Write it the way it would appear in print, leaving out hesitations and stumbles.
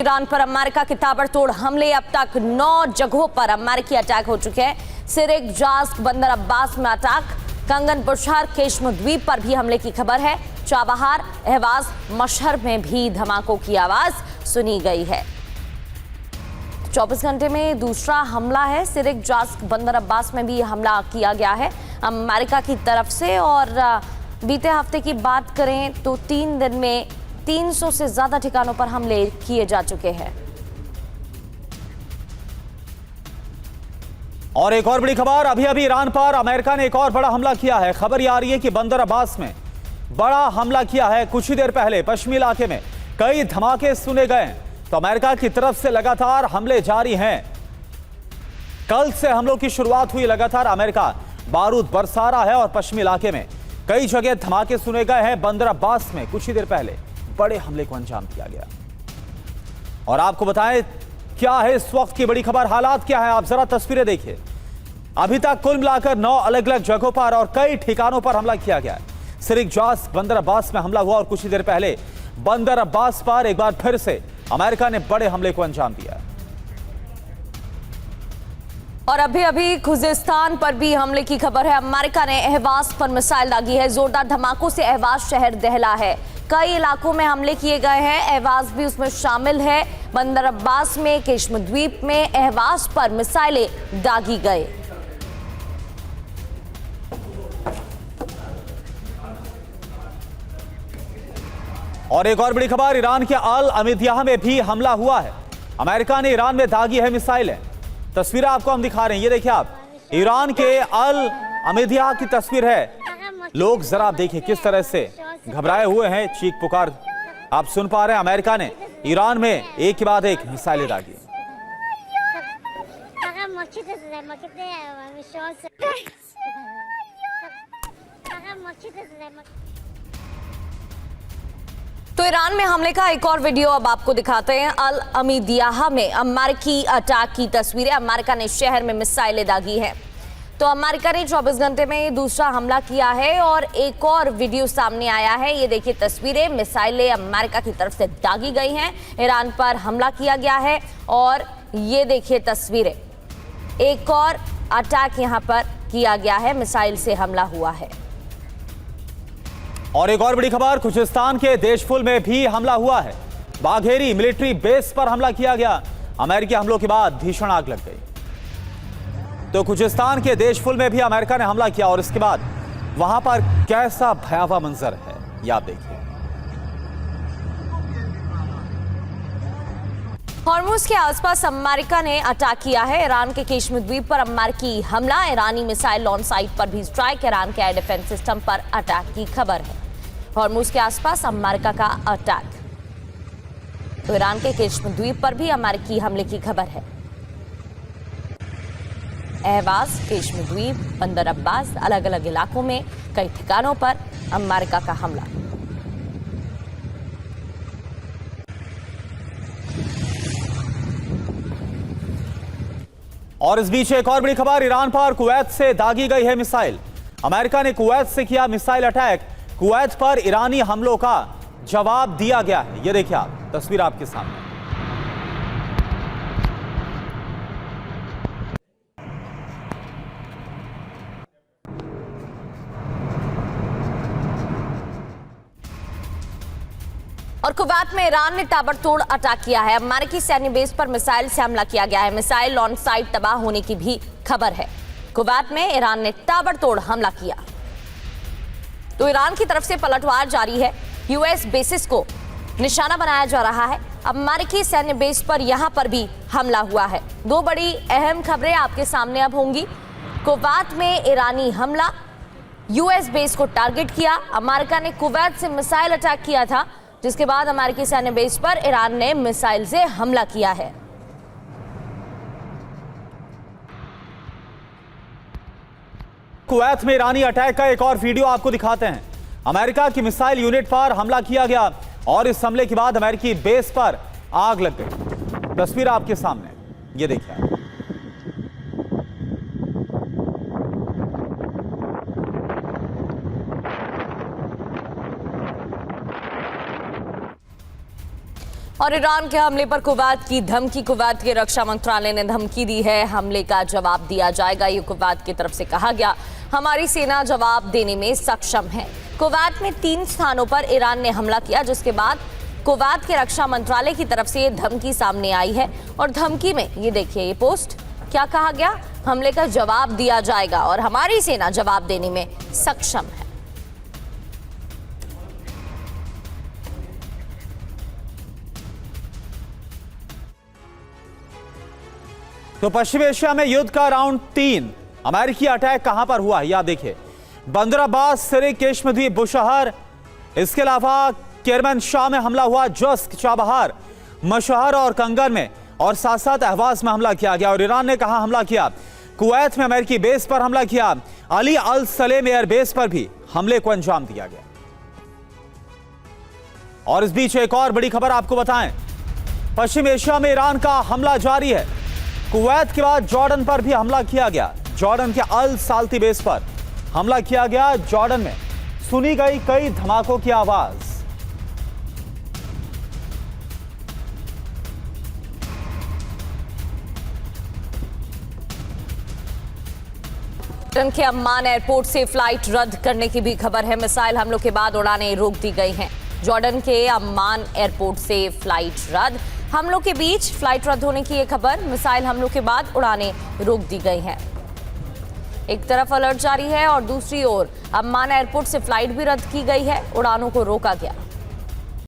Iran पर America के ताबड़तोड़ हमले, अब तक 9 जगहों पर अमेरिकी अटैक हो चुके हैं। सिरिक, जास्क, बंदर अब्बास में अटैक, कंगन बुशहर, केशम द्वीप पर भी हमले की खबर है। चाबहार, अहवाज, मशहर में भी धमाकों की आवाज सुनी गई है। 24 घंटे में दूसरा हमला है। सिरिक, जास्क, बंदर अब्बास में भी हमला किया गया है अमेरिका की तरफ से। और बीते हफ्ते की बात करें तो 3 दिन में 300 से ज्यादा ठिकानों पर हमले किए जा चुके हैं। और एक और बड़ी खबर, अभी अभी ईरान पर अमेरिका ने एक और बड़ा हमला किया है। खबर यह आ रही है कि बंदर अब्बास में बड़ा हमला किया है। कुछ ही देर पहले पश्चिमी इलाके में कई धमाके सुने गए, तो अमेरिका की तरफ से लगातार हमले जारी हैं। कल से हमलों की शुरुआत हुई, लगातार अमेरिका बारूद बरसा रहा है और पश्चिमी इलाके में कई जगह धमाके सुने गए हैं। बंदर अब्बास में कुछ ही देर पहले बड़े हमले को अंजाम दिया गया। और आपको बताएं क्या है इस वक्त की बड़ी खबर, हालात क्या है, आप जरा तस्वीरें देखिए। अभी तक कुल मिलाकर 9 अलग अलग जगहों पर और कई ठिकानों पर हमला किया गया है। सिरिक, जास्क, बंदर अब्बास में हमला हुआ और कुछ ही देर पहले बंदर अब्बास पर एक बार फिर से अमेरिका ने बड़े हमले को अंजाम दिया। और अभी अभी खुजिस्तान पर भी हमले की खबर है। अमेरिका ने अहवाज पर मिसाइल दागी है। जोरदार धमाकों से अहवाज शहर दहला है। कई इलाकों में हमले किए गए हैं, अहवाज भी उसमें शामिल है। बंदर अब्बास में, केशम द्वीप में अहवाज पर मिसाइलें दागी गए। और एक और बड़ी खबर, ईरान के अल अमिदियाह में भी हमला हुआ है। अमेरिका ने ईरान में दागी है मिसाइलें। तस्वीरें आपको हम दिखा रहे हैं, ये देखिए आप, ईरान के अल अमिदियाह की तस्वीर है। लोग जरा आप देखिए किस तरह से घबराए हुए हैं, चीख पुकार आप सुन पा रहे हैं। अमेरिका ने ईरान में एक के बाद एक मिसाइलें दागी। तो ईरान में हमले का एक और वीडियो अब आपको दिखाते हैं। अल अमिदियाह में अमेरिकी अटैक की तस्वीरें। अमेरिका ने शहर में मिसाइलें दागी हैं। तो अमेरिका ने 24 घंटे में दूसरा हमला किया है और एक और वीडियो सामने आया है। ये देखिए तस्वीरें, मिसाइलें अमेरिका की तरफ से दागी गई हैं। ईरान पर हमला किया गया है और ये देखिए तस्वीरें, एक और अटैक यहां पर किया गया है, मिसाइल से हमला हुआ है। और एक और बड़ी खबर, खुजिस्तान के देशफुल में भी हमला हुआ है। बाघेरी मिलिट्री बेस पर हमला किया गया। अमेरिकी हमलों के बाद भीषण आग लग गई। तो खुजिस्तान के देशफुल में भी अमेरिका ने हमला किया और इसके बाद वहां पर कैसा भयावह मंजर है, ये आप देखिए। हॉर्मुज के आसपास अमेरिका ने अटैक किया है। ईरान के केशम द्वीप पर अमेरिकी हमला, ईरानी मिसाइल लॉन्च साइट पर भी स्ट्राइक, ईरान के एयर डिफेंस सिस्टम पर अटैक की खबर है। हॉर्मुज के आसपास अमेरिका का अटैक, तो ईरान के केशम द्वीप पर भी अमेरिकी हमले की खबर है। अहवाज, केशम द्वीप, बंदर अब्बास, अलग अलग इलाकों में कई ठिकानों पर अमेरिका का हमला। और इस बीच एक और बड़ी खबर, ईरान पर कुवैत से दागी गई है मिसाइल। अमेरिका ने कुवैत से किया मिसाइल अटैक। कुवैत पर ईरानी हमलों का जवाब दिया गया है। ये देखिए आप, तस्वीर आपके सामने। और कुवैत में ईरान ने ताबड़तोड़ अटैक किया है। अमेरिकी सैन्य बेस पर मिसाइल से हमला किया गया है। मिसाइल लॉन्च साइट तबाह होने की भी खबर है। कुवैत में ईरान ने ताबड़तोड़ हमला किया। तो ईरान की तरफ से पलटवार जारी है। यूएस बेसिस को निशाना बनाया जा रहा है। अमेरिकी सैन्य बेस पर यहां पर भी हमला हुआ है। 2 बड़ी अहम खबरें आपके सामने अब होंगी। कुवैत में ईरानी हमला, यूएस बेस को टारगेट किया। अमेरिका ने कुवैत से मिसाइल अटैक किया था, जिसके बाद अमेरिकी सैन्य बेस पर ईरान ने मिसाइल से हमला किया है। कुवैत में ईरानी अटैक का एक और वीडियो आपको दिखाते हैं। अमेरिका की मिसाइल यूनिट पर हमला किया गया और इस हमले के बाद अमेरिकी बेस पर आग लग गई। तस्वीर आपके सामने, ये देखिए। और ईरान के हमले पर कुवैत की धमकी। कुवैत के रक्षा मंत्रालय ने धमकी दी है, हमले का जवाब दिया जाएगा। ये कुवैत की तरफ से कहा गया। हमारी सेना जवाब देने में सक्षम है। कुवैत में 3 स्थानों पर ईरान ने हमला किया, जिसके बाद कुवैत के रक्षा मंत्रालय की तरफ से धमकी सामने आई है। और धमकी में ये देखिए, ये पोस्ट क्या कहा गया, हमले का जवाब दिया जाएगा और हमारी सेना जवाब देने में सक्षम है। तो पश्चिमी एशिया में युद्ध का राउंड 3 अमेरिकी अटैक कहां पर हुआ, यह देखिए। बंदर अब्बास, सिरिक, केशमद्वीप, बुशहर, इसके अलावा केरमन शाह में हमला हुआ, जस्क, चाबहार, मशहर और कंगन में, और साथ साथ अहवाज में हमला किया गया। और ईरान ने कहां हमला किया, कुवैत में अमेरिकी बेस पर हमला किया। अली अल सलेम एयर बेस पर भी हमले को अंजाम दिया गया। और इस बीच एक और बड़ी खबर आपको बताएं, पश्चिम एशिया में ईरान का हमला जारी है। कुवैत के बाद जॉर्डन पर भी हमला किया गया। जॉर्डन के अल साल्ती बेस पर हमला किया गया। जॉर्डन में सुनी गई कई धमाकों की आवाज। जॉर्डन के अम्मान एयरपोर्ट से फ्लाइट रद्द करने की भी खबर है। मिसाइल हमलों के बाद उड़ानें रोक दी गई हैं। जॉर्डन के अम्मान एयरपोर्ट से फ्लाइट रद्द, हमलों के बीच फ्लाइट रद्द होने की ये खबर। मिसाइल हमलों के बाद उड़ानें रोक दी गई हैं। एक तरफ अलर्ट जारी है और दूसरी ओर अम्मान एयरपोर्ट से फ्लाइट भी रद्द की गई है, उड़ानों को रोका गया।